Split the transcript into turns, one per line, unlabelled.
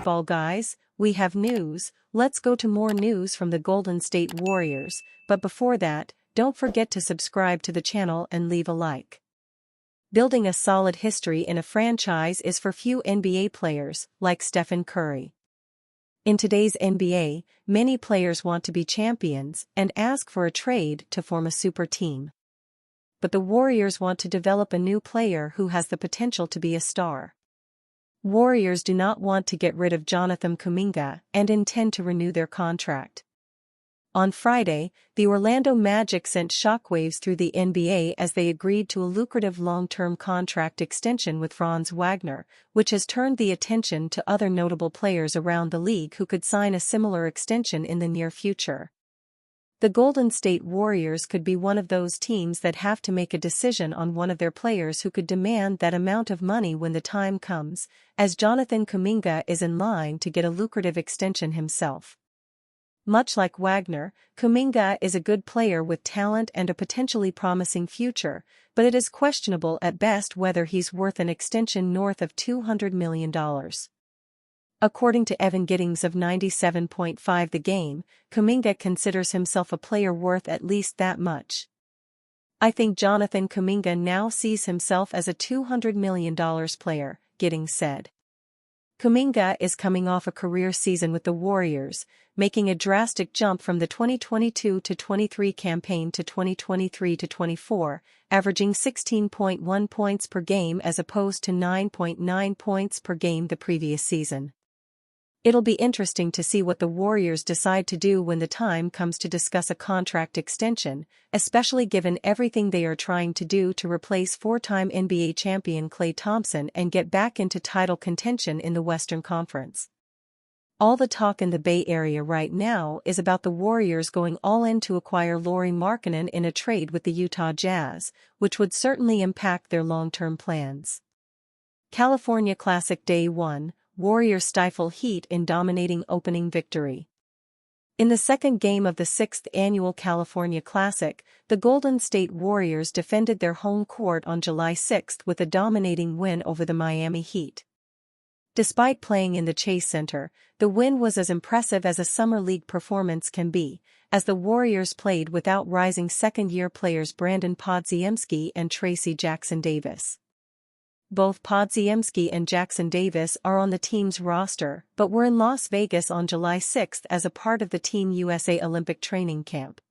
basketball guys, we have news. Let's go to more news from the Golden State Warriors, but before that, don't forget to subscribe to the channel and leave a like. Building a solid history in a franchise is for few NBA players, like Stephen Curry. In today's NBA, many players want to be champions and ask for a trade to form a super team. But the Warriors want to develop a new player who has the potential to be a star. Warriors do not want to get rid of Jonathan Kuminga and intend to renew their contract. On Friday, the Orlando Magic sent shockwaves through the NBA as they agreed to a lucrative long-term contract extension with Franz Wagner, which has turned the attention to other notable players around the league who could sign a similar extension in the near future. The Golden State Warriors could be one of those teams that have to make a decision on one of their players who could demand that amount of money when the time comes, as Jonathan Kuminga is in line to get a lucrative extension himself. Much like Wagner, Kuminga is a good player with talent and a potentially promising future, but it is questionable at best whether he's worth an extension north of $200 million. According to Evan Giddings of 97.5 The Game, Kuminga considers himself a player worth at least that much. I think Jonathan Kuminga now sees himself as a $200 million player, Giddings said. Kuminga is coming off a career season with the Warriors, making a drastic jump from the 2022-23 campaign to 2023-24, averaging 16.1 points per game as opposed to 9.9 points per game the previous season. It'll be interesting to see what the Warriors decide to do when the time comes to discuss a contract extension, especially given everything they are trying to do to replace four-time NBA champion Klay Thompson and get back into title contention in the Western Conference. All the talk in the Bay Area right now is about the Warriors going all in to acquire Lauri Markkanen in a trade with the Utah Jazz, which would certainly impact their long-term plans. California Classic Day 1. Warriors stifle Heat in dominating opening victory. In the second game of the 6th annual California Classic, the Golden State Warriors defended their home court on July 6 with a dominating win over the Miami Heat. Despite playing in the Chase Center, the win was as impressive as a summer league performance can be, as the Warriors played without rising second-year players Brandon Podziemski and Tracy Jackson-Davis. Both Podziemski and Jackson-Davis are on the team's roster but were in Las Vegas on July 6 as a part of the Team USA Olympic training camp.